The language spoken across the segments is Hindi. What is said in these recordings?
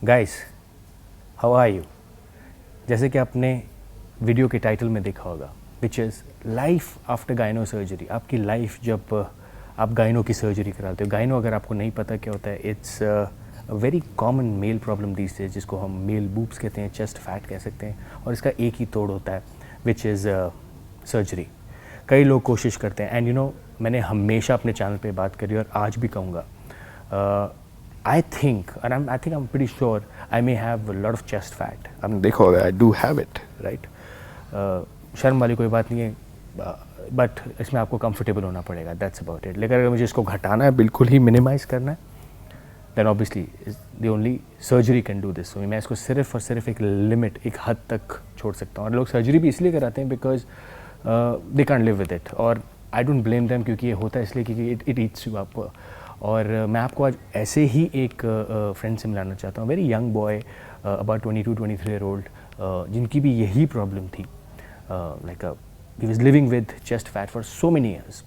Guys, how are you? जैसे कि आपने वीडियो के टाइटल में देखा होगा, which is life after gyno surgery. आपकी लाइफ जब आप गाइनो की सर्जरी कराते हो। गाइनो अगर आपको नहीं पता क्या होता है, it's a very common male problem these days, जिसको हम मेल बूब्स कहते हैं, चेस्ट फैट कह सकते हैं, और इसका एक ही तोड़ होता है, विच इज़ सर्जरी। कई लोग कोशिश करते हैं, एंड यू नो, मैंने हमेशा अपने चैनल पे बात करी और आज भी कहूँगा, I think, and I'm pretty sure I may have a lot of chest fat. आपने देखा होगा, I do have it, right? शर्म वाली कोई बात नहीं है, बट इसमें आपको कंफर्टेबल होना पड़ेगा, that's about it. लेकिन अगर मुझे इसको घटाना है, बिल्कुल ही मिनिमाइज़ करना है, then obviously the only surgery can do this. So मैं इसको सिर्फ और सिर्फ एक लिमिट, एक हद तक छोड़ सकता हूँ। और लोग सर्जरी भी इसलिए कराते हैं because they can't live with it, और I don't blame them, क्योंकि ये होता है इसलिए क्योंकि it eats you up. और मैं आपको आज ऐसे ही एक फ्रेंड से मिलाना चाहता हूँ, very young boy, about 22-23 year old, जिनकी भी यही प्रॉब्लम थी, like he was living with chest fat for so many years,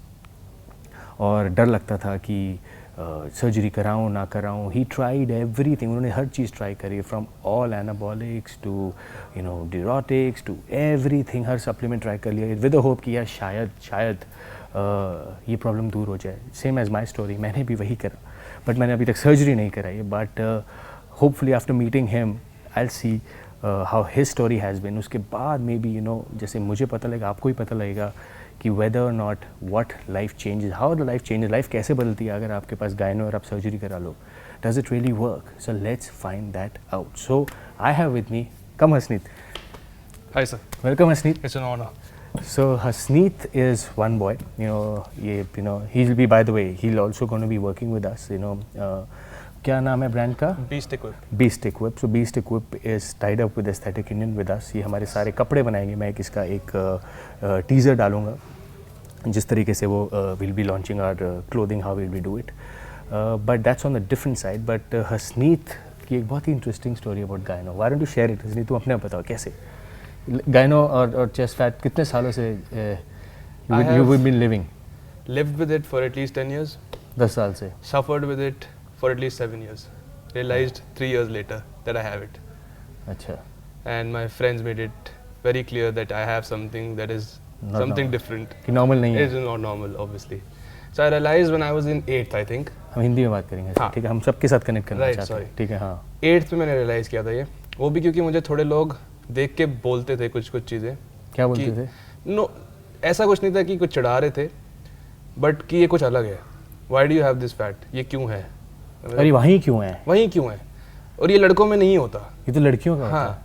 और डर लगता था कि सर्जरी कराऊँ ना कराऊँ। ही ट्राइड एवरीथिंग, उन्होंने हर चीज़ ट्राई करी, from all anabolics to you know diuretics to everything, हर सप्लीमेंट ट्राई कर लिया विद द होप कि यार शायद ये प्रॉब्लम दूर हो जाए। सेम एज़ माई स्टोरी, मैंने भी वही करा, बट मैंने अभी तक सर्जरी नहीं कराई। But hopefully after meeting him I will see how his story has been. उसके बाद मे बी यू नो, जैसे मुझे पता लगेगा, आपको ही पता लगेगा कि वेदर और not what life changes, how the life changes, life कैसे बदलती है अगर आपके पास गायनो और आप सर्जरी करा लो। Does it really work? So let's find that out. So I have with me, come Hasneet. Hi sir, welcome Hasneet. it's an honor. So Hasneet is one boy, he will be, by the way, he'll also going to be working with us, क्या नाम है ब्रांड का? Beast Equip. Beast Equip. So Beast Equip is tied up with Aesthetic Union with us. ये हमारे सारे कपड़े बनाएंगे। मैं इसका एक टीज़र डालूंगा, जिस तरीके से वो will be launching our clothing, how will we do it, but that's on the different side. But Hasneet की एक बहुत ही interesting story about gyno. Why don't you share it Hasneet? तुम अपने बताओ कैसे गायनो और चेस्ट फैट कितने सालों से you have been living? Lived with it for at least 10 years. 10 साल से। Suffered with it for at least 7 years. Realized 3 years later that I have it. अच्छा। And my friends made it very clear that I have something that is Not something normal. different. कि नॉर्मल नहीं It है। is not normal, obviously. So I realized when I was in 8th, I think. हम हिंदी में बात करेंगे, हाँ। ठीक है, हम सबके साथ कनेक्ट करना Right, चाहते हैं, sorry. ठीक है, हाँ। 8th में मैंने realize किया था ये, वो भी क्योंकि मुझे थोड़े लोग देख के बोलते थे कुछ चीज़ें। क्या बोलते थे? नो, ऐसा कुछ नहीं था कि कुछ चढ़ा रहे थे, बट कि ये कुछ अलग है। Why do you have this fat? ये क्यों है? अरे वहीं क्यों है? वहीं क्यों है? और ये लड़कों में नहीं होता। ये तो लड़कियों का होता है। हाँ,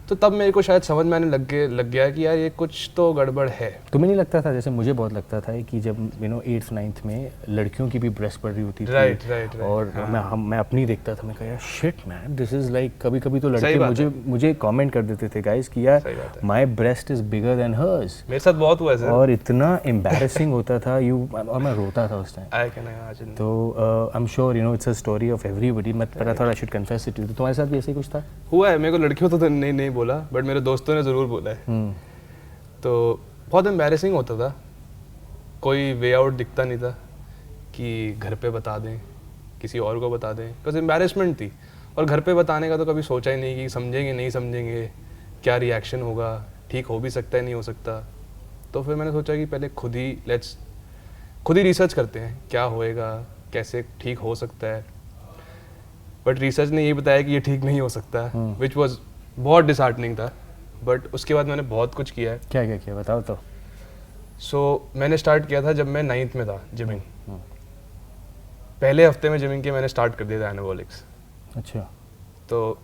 तो तब मेरे को शायद समझ में आने लग गया कि यार ये कुछ तो गड़बड़ है। तुम्हें नहीं लगता था, जैसे मुझे बहुत लगता था कि जब 8th 9th में लड़कियों की भी ब्रेस्ट बढ़ रही होती थी, राइट, और हाँ। मैं अपनी देखता था, मैं कहा यार shit man, this is like, कभी तो सही लड़के बात मुझे कमेंट कर देते थे गाइस कि सही यार बात है। My breast is bigger than hers. मेरे साथ बहुत हुआ है सर। और इतना एम्बैरेसिंग होता था और मैं रोता था उस टाइम। I can imagine. तो I am sure it's a story of everybody. मैं थोड़ा आई शुड कन्फेस इट। तुम्हारे साथ भी ऐसे ही कुछ था? हुआ है, मेरे को लड़कियों तो नहीं बोला, बट मेरे दोस्तों ने ज़रूर बोला है। तो बहुत एम्बैरेसिंग होता था, कोई वे आउट दिखता नहीं था कि घर पे बता दें, किसी और को बता दें, बिकॉज एम्बैरेसमेंट थी। और घर पे बताने का तो कभी सोचा ही नहीं कि समझेंगे नहीं समझेंगे, क्या रिएक्शन होगा, ठीक हो भी सकता है नहीं हो सकता। तो फिर मैंने सोचा कि पहले खुद ही रिसर्च करते हैं, क्या होएगा, कैसे ठीक हो सकता है। बट रिसर्च ने ये बताया कि ये ठीक नहीं हो सकता, विच वॉज बहुत डिसहार्टनिंग था। बट उसके बाद मैंने बहुत कुछ किया है। क्या किया बताओ तो। सो मैंने स्टार्ट किया था जब मैं 9th में था, जिमिंग। पहले हफ्ते में जिमिंग के मैंने स्टार्ट कर दिया था एनाबॉलिक्स। अच्छा। तो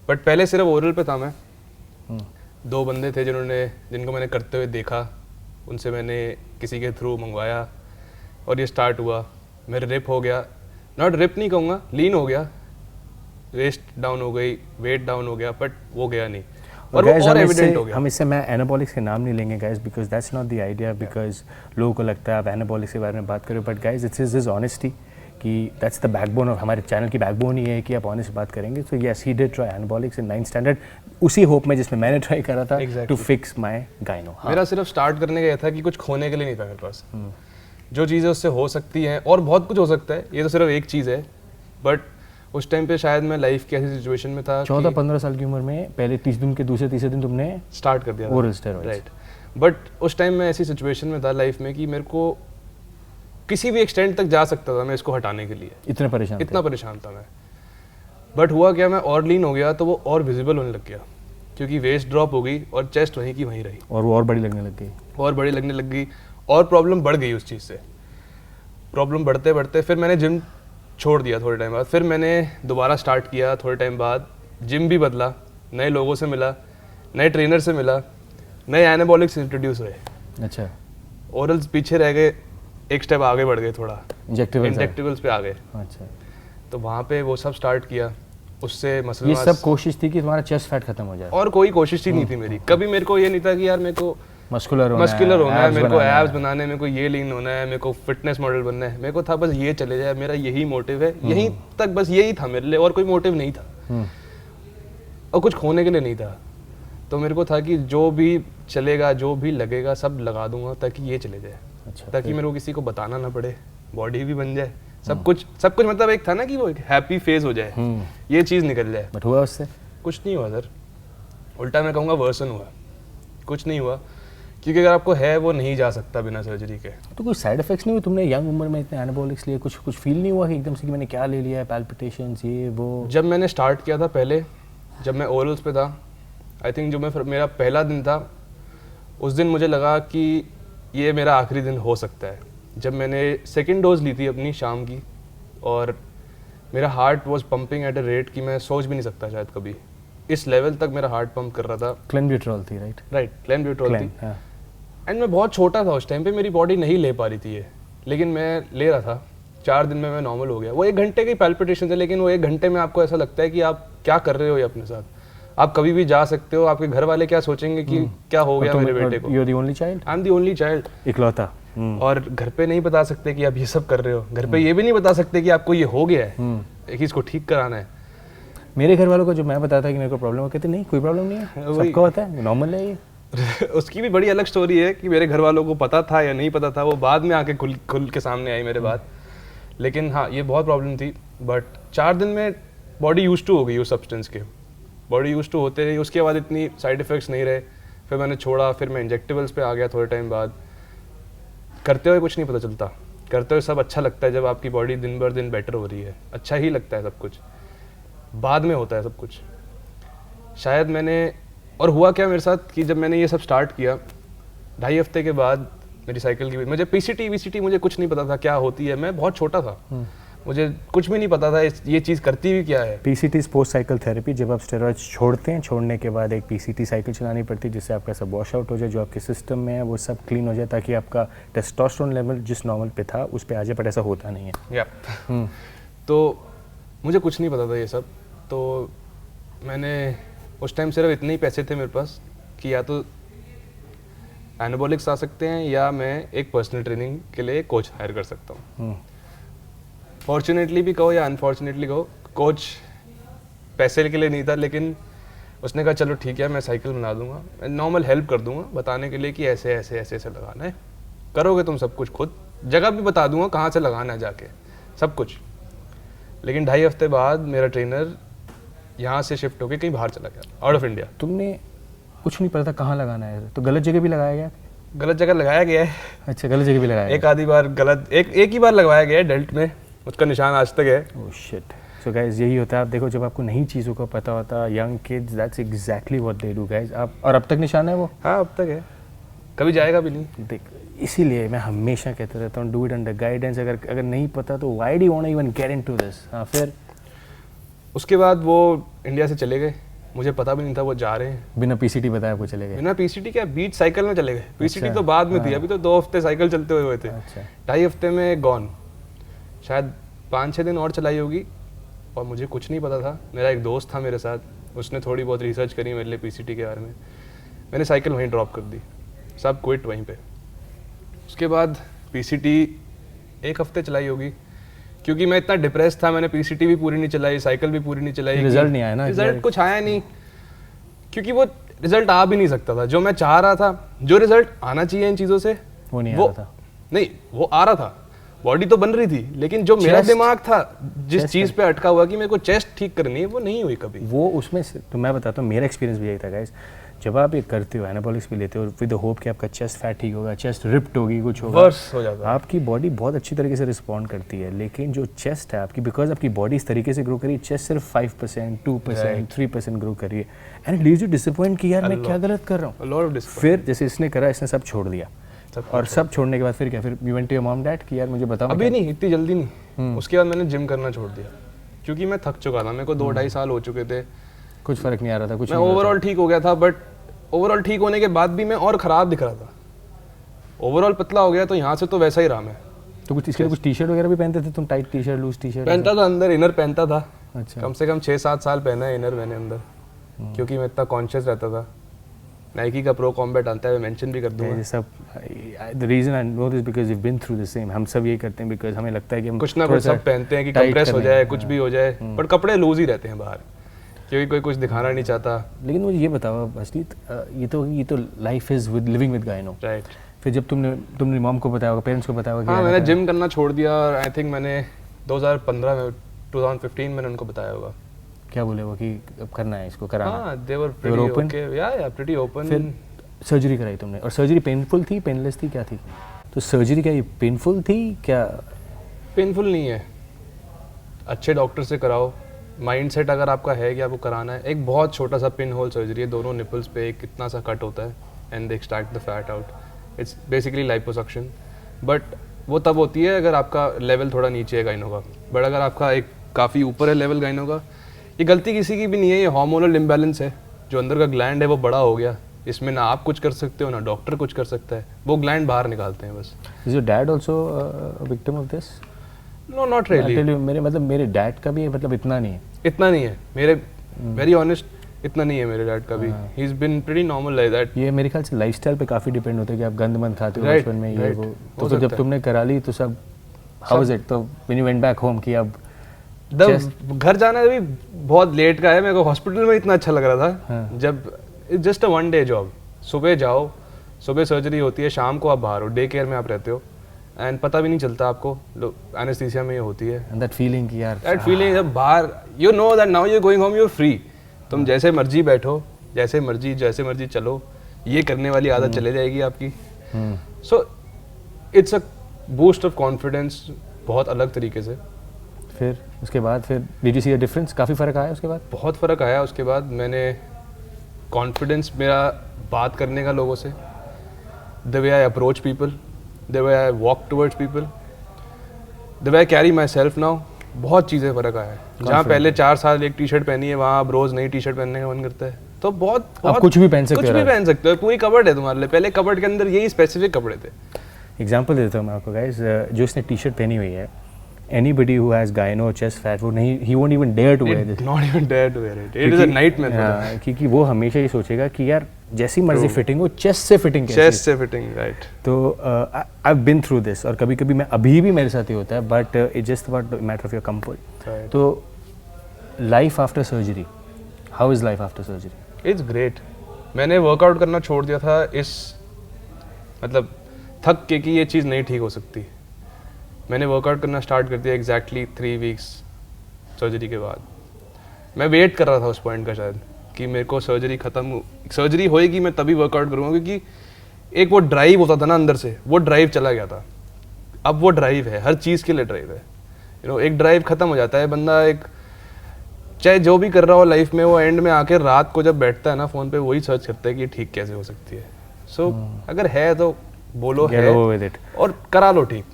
बट पहले सिर्फ ओरल पे था मैं। 2 बंदे थे जिनको मैंने करते हुए देखा, उनसे मैंने किसी के थ्रू मंगवाया और ये स्टार्ट हुआ। मेरे रिप हो गया, नॉट रिप नहीं कहूँगा, लीन हो गया, वेस्ट डाउन हो गई, वेट डाउन हो गया, बट वो गया नहीं। और guys, और एविडेंट हो गया। हम इससे मैं एनाबॉलिक्स के नाम नहीं लेंगे guys, because that's not the idea, because लोगों को लगता है आप एनाबॉलिक्स के बारे में बात करें, but guys it's is honesty कि दैट्स द बैकबोन ऑफ हमारे चैनल की बैकबोन ही है कि आप ऑनेस्ट बात करेंगे। So yes, he did try anabolics in 9th standard, उसी होप में जिसमें मैंने ट्राई करा था टू फिक्स माय गायनो। मेरा सिर्फ स्टार्ट करने का यह था कि कुछ खोने के लिए नहीं था मेरे पास। जो चीज़ें उससे हो सकती हैं, और बहुत कुछ हो सकता है, ये तो सिर्फ एक चीज़ है, बट उस टाइम पे शायद मैं लाइफ की ऐसी सिचुएशन में था 14-15 साल की उम्र में पहले 30 दिन के दूसरे तीसरे दिन तुमने स्टार्ट कर दिया था ओरल स्टेरॉइड्स। राइट। बट उस टाइम मैं ऐसी सिचुएशन में था लाइफ में कि मेरे को किसी भी एक्सटेंट तक जा सकता था मैं इसको हटाने के लिए, इतना परेशान था मैं। बट हुआ क्या, मैं और लीन हो गया तो वो और विजिबल होने लग गया, क्योंकि वेस्ट ड्रॉप हो गई और चेस्ट वहीं की वहीं रही, और वो और बड़ी लगने लग गई और प्रॉब्लम बढ़ गई उस चीज़ से। प्रॉब्लम बढ़ते बढ़ते फिर मैंने जिम छोड़ दिया थोड़े टाइम बाद, फिर मैंने दोबारा स्टार्ट किया थोड़े टाइम बाद, जिम भी बदला, नए लोगों से मिला, नए ट्रेनर से मिला, नए एनाबॉलिक्स इंट्रोड्यूस हुए। अच्छा, ओरल्स पीछे रह गए, एक स्टेप आगे बढ़ गए, थोड़ा इंजेक्टिवल्स पे आ गए। अच्छा, तो वहाँ पे वो सब स्टार्ट किया, उससे मसल ये मास। सब कोशिश थी कि तुम्हारा चेस्ट फैट खत्म हो जाए, और कोई कोशिश ही नहीं थी मेरी, कभी मेरे को ये नहीं था कि यार मेरे को मस्कुलर होना है, मेरे को एब्स बनाने, मेरे को ये लीन होना है, मेरे को फिटनेस मॉडल बनना है। मेरे को था बस ये चले जाए, मेरा यही मोटिव है, यहीं तक, बस यही था मेरे लिए, और कोई मोटिव नहीं था और कुछ खोने के लिए नहीं था। तो मेरे को था कि जो भी चलेगा, जो भी लगेगा, सब लगा दूंगा ताकि ये चले जाए। अच्छा, ताकि मेरे को किसी को बताना ना पड़े, बॉडी भी बन जाए, सब कुछ मतलब एक था ना कि वो एक हैप्पी फेज हो जाए, ये चीज़ निकल जाए। बट हुआ उससे? कुछ नहीं हुआ सर, उल्टा मैं कहूँगा वर्सन हुआ, कुछ नहीं हुआ, क्योंकि अगर आपको है वो नहीं जा सकता बिना सर्जरी के। तो कोई साइड इफेक्ट्स नहीं हुए? तुमने यंग उम्र में इतने एनाबॉलिक्स लिए, कुछ फील नहीं हुआ कि एकदम से कि मैंने क्या ले लिया है, पैल्पिटेशंस ये वो? जब मैंने स्टार्ट किया था पहले, जब मैं ओरल्स पे था, आई थिंक जो मेरा पहला दिन था, उस दिन मुझे लगा कि ये मेरा आखिरी दिन हो सकता है। जब मैंने सेकेंड डोज ली थी अपनी शाम की, और मेरा heart was pumping at a rate कि मैं सोच भी नहीं सकता शायद कभी, इस लेवल तक मेरा हार्ट पंप कर रहा था। क्लेम्ब्यूट्रॉल थी, राइट, क्लेम्ब्यूट्रॉल थी। हाँ। एंड मैं बहुत छोटा था उस टाइम पे, मेरी बॉडी नहीं ले पा रही थी ये, लेकिन मैं ले रहा था। 4 दिन में मैं नॉर्मल हो गया। वो 1 घंटे की पैल्पिटेशन है, लेकिन वो 1 घंटे में आपको ऐसा लगता है कि आप क्या कर रहे हो ये अपने साथ, आप कभी भी जा सकते हो, आपके घर वाले क्या सोचेंगे कि क्या हो गया मेरे बेटे को। You are the only child? I am the only child, इकलौता। और घर पे नहीं बता सकते कि आप ये सब कर रहे हो, घर पे ये भी नहीं बता सकते कि आपको ये हो गया है, एक इसको ठीक कराना है। मेरे घर वालों को जो मैं बताता कि मेरे को प्रॉब्लम है, कहते नहीं कोई प्रॉब्लम नहीं है, सबको होता है, नॉर्मल है ये। उसकी भी बड़ी अलग स्टोरी है कि मेरे घर वालों को पता था या नहीं पता था, वो बाद में आके खुल के सामने आई मेरे बात। लेकिन हाँ, ये बहुत प्रॉब्लम थी। बट 4 दिन में बॉडी यूज टू हो गई उस सब्सटेंस के, बॉडी यूज टू होते रही। उसके बाद इतनी साइड इफेक्ट्स नहीं रहे, फिर मैंने छोड़ा, फिर मैं इंजेक्टेबल्स पे आ गया थोड़े टाइम बाद। करते हुए कुछ नहीं पता चलता, करते हुए सब अच्छा लगता है, जब आपकी बॉडी दिन भर दिन बेटर हो रही है, अच्छा ही लगता है सब कुछ, बाद में होता है सब कुछ शायद। मैंने, और हुआ क्या मेरे साथ कि जब मैंने ये सब स्टार्ट किया, 2.5 हफ्ते के बाद मेरी साइकिल की, मुझे पीसीटी मुझे कुछ नहीं पता था क्या होती है, मैं बहुत छोटा था, मुझे कुछ भी नहीं पता था ये चीज़ करती भी क्या है। पीसीटी पोस्ट साइकिल थेरेपी, जब आप स्टेरॉइड्स छोड़ते हैं, छोड़ने के बाद एक पीसीटी साइकिल चलानी पड़ती है जिससे आपका सब वॉश आउट हो जाए, जो आपके सिस्टम में है वो सब क्लीन हो जाए, ताकि आपका टेस्टोस्टेरोन लेवल जिस नॉर्मल पे था उस पे आ जाए, बट ऐसा होता नहीं है। या तो मुझे कुछ नहीं पता था ये सब, तो मैंने उस टाइम सिर्फ इतने ही पैसे थे मेरे पास कि या तो एनाबॉलिक्स आ सकते हैं या मैं एक पर्सनल ट्रेनिंग के लिए कोच हायर कर सकता हूँ। फॉर्चुनेटली भी कहो या अनफॉर्चुनेटली कहो, कोच पैसे के लिए नहीं था, लेकिन उसने कहा चलो ठीक है, मैं साइकिल बना दूंगा, मैं नॉर्मल हेल्प कर दूंगा बताने के लिए कि ऐसे ऐसे ऐसे ऐसे लगाना है, करोगे तुम सब कुछ खुद, जगह भी बता दूंगा कहाँ से लगाना है जाके, सब कुछ। लेकिन 2.5 हफ्ते बाद मेरा ट्रेनर यहाँ से शिफ्ट होकर कहीं बाहर चला गया, आउट ऑफ इंडिया। तुमने कुछ नहीं पता था कहाँ लगाना है, तो गलत जगह भी लगाया गया? गलत जगह लगाया गया है। अच्छा, गलत जगह भी लगाया? एक आधी बार गलत, एक ही बार लगवाया गया है डेल्ट में, उसका निशान आज तक है। Oh shit. सो गाइस, यही होता है, आप देखो जब आपको नई चीज़ों का पता होता, young kids that's exactly what they do guys. आप, और अब तक निशान है वो? हाँ, अब तक है, कभी जाएगा भी नहीं। देख, इसीलिए मैं हमेशा कहता रहता हूँ, डू इट अंडर गाइडेंस। अगर नहीं पता तो why do you want even get into this. हाँ, फिर उसके बाद वो इंडिया से चले गए, मुझे पता भी नहीं था वो जा रहे हैं। बिना पीसीटी बताया आपको चले गए? बिना पीसीटी क्या, बीच साइकिल में चले गए। पीसीटी तो बाद में थी, अभी तो 2 हफ्ते साइकिल चलते हुए थे। अच्छा। 2.5 हफ्ते में गॉन, शायद 5-6 दिन और चलाई होगी, और मुझे कुछ नहीं पता था। मेरा एक दोस्त था मेरे साथ, उसने थोड़ी बहुत रिसर्च करी मेरे लिए पीसीटी के बारे में, मैंने साइकिल वहीं ड्रॉप कर दी, सब क्विट वहीं पे। उसके बाद पीसीटी 1 हफ्ते चलाई होगी, क्योंकि मैं इतना डिप्रेस था, मैंने पीसीटी भी पूरी नहीं चलाई, साइकिल भी पूरी नहीं चलाई। रिजल्ट नहीं आया ना? रिजल्ट कुछ आया नहीं, क्योंकि वो रिजल्ट आ भी नहीं सकता था। जो मैं चाह रहा था, जो रिजल्ट आना चाहिए इन चीज़ों से, वो नहीं आ रहा था। नहीं, वो आ रहा था, बॉडी तो बन रही थी, लेकिन जो मेरा Chest- दिमाग था जिस chest चीज़ पे अटका हुआ कि मेरे को चेस्ट ठीक करनी है, वो नहीं हुई कभी। वो उसमें से तो मैं बताता हूँ, मेरा एक्सपीरियंस भी यही था गाइस। जब आप ये करते हो, एनाबॉलिक्स भी लेते हो विद द होप कि आपका चेस्ट फैट ठीक होगा, चेस्ट रिप्ड होगी, कुछ होगा, वर्स हो जाता है। आपकी बॉडी बहुत अच्छी तरीके से रिस्पॉन्ड करती है। लेकिन जो चेस्ट है आपकी, बिकॉज आपकी बॉडी इस तरीके से ग्रो करी, चेस्ट सिर्फ 5%, 2%, 3% ग्रो करी है, and it leaves you disappoint कि यार मैं क्या गलत कर रहा हूँ। A lot of discipline। फिर जैसे इसने करा, इसने सब छोड़ दिया, सब और सब छोड़ने के बाद फिर क्या, फिर you went to your mom dad कि यार मुझे बताओ। अभी नहीं, इतनी जल्दी नहीं। उसके बाद मैंने जिम करना छोड़ दिया क्योंकि मैं थक चुका था। मेरे को 2-2.5 साल हो चुके थे, कुछ फर्क नहीं आ रहा था, कुछ मैं नहीं हो रहा ओवरऑल ठीक हो गया था, बट ओवरऑल ठीक होने के बाद भी मैं और ख़राब दिख रहा था। ओवरऑल पतला हो गया तो यहाँ से तो वैसा ही रहा मैं। था। तो कुछ इसके लिए कुछ टी शर्ट वगैरह भी पहनते थे तुम, tight T shirt, loose T shirt? पहनता था, अंदर इनर पहनता था। अच्छा। कम से कम 6-7 साल पहना है इनर मैंने अंदर, क्योंकि मैं इतना कॉन्शियस रहता था। नाइकी का प्रो कॉम्बैट आता है, मैं मेंशन भी कर दूंगा। ये सब the reason I know this because you been through the same. हम सब यही करते हैं बिकॉज हमें लगता है कि हम कुछ ना थोड़ा कुछ सा सब पहनते हैं कि tight कंप्रेस हो करने जाए, हैं। कुछ भी हो जाए, पर कपड़े लूज ही रहते हैं बाहर, क्योंकि कोई कुछ दिखाना नहीं चाहता। लेकिन मुझे ये बताओ असलीत, ये तो life is with living with गायनो। राइट। फिर जब तुमने मॉम को बताया होगा, पेरेंट्स को बताया होगा कि हाँ, यार मैंने जिम करना छोड़ दिया, और आई थिंक मैंने 2015 में 2015 मैंने उनको बताया होगा। क्या बोले वो कि अब करना है, इसको कराना। हाँ, they were They were pretty open? okay, yeah, pretty open। फिर सर्जरी कराई तुमने, और सर्जरी पेनफुल थी, पेनलेस थी, क्या थी? तो सर्जरी क्या ये पेनफुल थी क्या? पेनफुल नहीं है, अच्छे डॉक्टर से कराओ। माइंडसेट अगर आपका है कि आपको कराना है, एक बहुत छोटा सा पिन होल सर्जरी है, दोनों निपल्स पे एक कितना सा कट होता है, and they extract the fat out. It's basically liposuction, but वो तब होती है अगर आपका लेवल थोड़ा नीचे है गाइनो का। बट अगर आपका एक काफ़ी ऊपर है लेवल गाइनो का, ये गलती किसी की भी नहीं है, ये हार्मोनल इम्बैलेंस है। जो अंदर का ग्लैंड है वो बड़ा हो गया, इसमें ना आप कुछ कर सकते हो ना डॉक्टर कुछ कर सकता है, वो ग्लैंड बाहर निकालते हैं बस। Is your dad also victim of this? No, not really. मेरे डैड का भी मतलब इतना नहीं है। इतना नहीं है मेरे, वेरी ऑनेस्ट, इतना नहीं है मेरे डैड का भी। He is been pretty normal like that. ये मेरे ख्याल से लाइफस्टाइल पे काफ़ी डिपेंड होता है कि आप गंद मंद खाते हो Right, बचपन में, ये right, वो। हो तो फिर जब सकता है। तुमने करा ली तो सब हाउ वाज इट? तो when you went back home कि अब घर जाना भी बहुत लेट का है। मेरे को हॉस्पिटल में इतना अच्छा लग रहा था हाँ। जब जस्ट अ 1 डे जॉब। सुबह जाओ, सुबह सर्जरी होती है, शाम को आप बाहर हो, डे केयर में आप रहते हो, एंड पता भी नहीं चलता आपको, एनेस्थीसिया में ये होती है। एंड दैट फीलिंग कि यार दैट फीलिंग जब बाहर, you know that now you going home, you free. तुम जैसे मर्जी बैठो, जैसे मर्जी चलो, ये करने वाली आदत चले जाएगी आपकी। So it's a boost of confidence, बहुत अलग तरीके से। फिर उसके बाद फिर did you see a difference? काफ़ी फ़र्क आया उसके बाद? बहुत फ़र्क आया उसके बाद। मैंने कॉन्फिडेंस, मेरा बात करने का लोगों से, the way I approach people, the way I walk towards people, the way I carry my self now, बहुत चीज़ें फ़र्क आया है। जहाँ पहले 4 साल एक टी शर्ट पहनी है, वहाँ अब रोज़ नई टी शर्ट पहनने का मन करता है। तो बहुत आप कुछ भी पहन सकते हो। कुछ भी पहन सकते हो, पूरी कबर्ड है तुम्हारे लिए। पहले कबर्ड के अंदर यही स्पेसिफिक कपड़े थे। एग्जाम्पल देता हूँ मैं आपको गाइस, जो इसने टी शर्ट पहनी हुई है, anybody who has gyno chest fat, वो नहीं, he won't even dare to wear this. Not even dare to wear it. It is a nightmare. हाँ, क्योंकि वो हमेशा ये सोचेगा कि यार जैसी मर्जी फिटिंग हो, चेस्ट से फिटिंग कैसी है? चेस्ट से फिटिंग, राइट। तो I have been through this, और कभी कभी मैं, अभी भी मेरे साथ ही होता है, but it's just about matter of your comfort. तो life after surgery, how is life after surgery? It's great. मैंने वर्कआउट करना छोड़ दिया था इस मतलब थक के कि ये चीज़ नहीं ठीक हो सकती। मैंने वर्कआउट करना स्टार्ट कर दिया एग्जैक्टली 3 वीक्स सर्जरी के बाद। मैं वेट कर रहा था उस पॉइंट का शायद कि मेरे को सर्जरी होएगी, मैं तभी वर्कआउट करूँगा, क्योंकि एक वो ड्राइव होता था ना अंदर से, वो ड्राइव चला गया था। अब वो ड्राइव है, हर चीज़ के लिए ड्राइव है। एक ड्राइव ख़त्म हो जाता है, बंदा एक चाहे जो भी कर रहा हो लाइफ में, वो एंड में आके रात को जब बैठता है ना फ़ोन पे, वही सर्च करता है कि ठीक कैसे हो सकती है। सो अगर है तो बोलो Get है, over with it. और करा लो ठीक।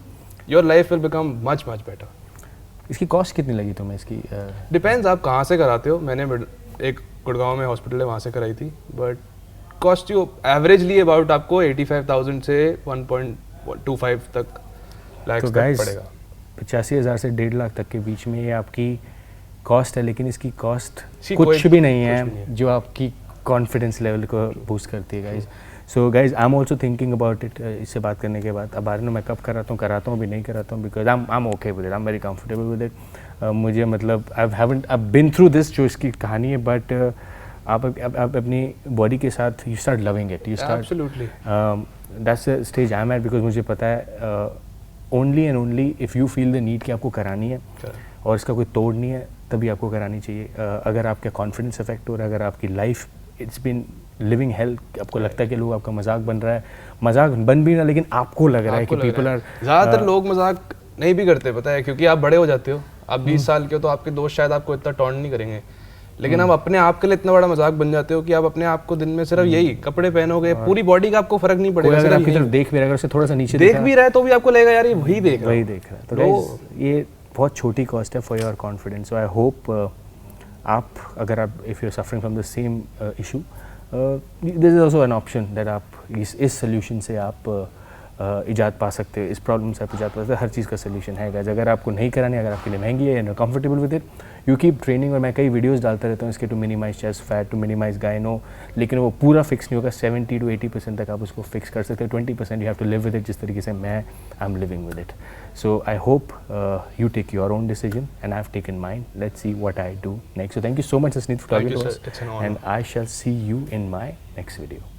Your life will become much better. इसकी कॉस्ट कितनी लगी तुम्हें इसकी? डिपेंड्स आप कहाँ से कराते हो। मैंने एक गुड़गांव में हॉस्पिटल है, वहाँ से कराई थी, but cost you averagely about आपको 85,000 से 1.25 तक लाख तो तक गाइस पड़ेगा। 85,000 से 1.5 लाख तक के बीच में ये आपकी कॉस्ट है, लेकिन इसकी कॉस्ट इसकी कुछ कोई- भी नहीं कुछ भी नहीं है जो आपकी कॉन्फिडेंस लेवल को बूस्ट करती है guys. So guys, I am also thinking about it. इससे बात करने के बाद अब मैं कब कराता हूँ भी नहीं कराता हूँ, because I am okay with it, I am very comfortable with it. मुझे मतलब आई बिन थ्रू दिस, जो इसकी कहानी है, बट आप अपनी बॉडी के साथ you start loving it, you start absolutely. That's the stage I am at, because मुझे पता है only and only if you feel the need कि आपको करानी है और इसका कोई तोड़ नहीं है, तभी आपको करानी चाहिए। अगर आपका कॉन्फिडेंस अफेक्ट हो रहा है, अगर आपकी life it's been living hell, आपको लगता है कि लोग आपका मजाक बन रहा है, मजाक बन भी ना, लेकिन आपको लग रहा है कि पीपल आर, ज़्यादातर लोग मजाक नहीं भी करते, पता है, क्योंकि आप बड़े हो जाते हो, आप 20 साल के हो, तो आपके दोस्त शायद आपको इतना टॉन्ट नहीं करेंगे, लेकिन आप अपने आप के लिए इतना बड़ा मजाक बन जाते हो कि आप अपने आप को दिन में सिर्फ यही कपड़े पहनोगे, पूरी बॉडी का आपको फर्क नहीं कोई पड़ेगा, अगर सिर्फ आपकी यही तरफ देख भी रहा है, अगर उसे थोड़ा सा नीचे देख भी रहा है तो भी आपको लगेगा यार ये वही देख रहा है। वही देख रहा है। तो guys, ये बहुत छोटी कॉस्ट है for your confidence. So I hope आप, अगर आप if you are suffering from the same issue, this is also an option that आप इस सोल्यूशन से आप इजाद पा सकते हो, इस प्रॉब्लम से आप इजाद पा सकते हो। हर चीज़ का सोल्यूशन है guys। अगर आपको नहीं करानी, अगर आपके लिए महंगी है या comfortable with it, you keep training. और मैं कई वीडियोस डालता रहता हूँ इसके, to minimise chest fat, to minimise gyno, लेकिन वो पूरा फिक्स नहीं होगा। 70 to 80% तक आप उसको फिक्स कर सकते हो। 20% you have to live with it, जिस तरीके से मैं I am living with it. So I hope you take your own decision and I have taken mine. Let's see what I do next. So thank you so much Jasneet for talking to us, and I shall see you in my next video.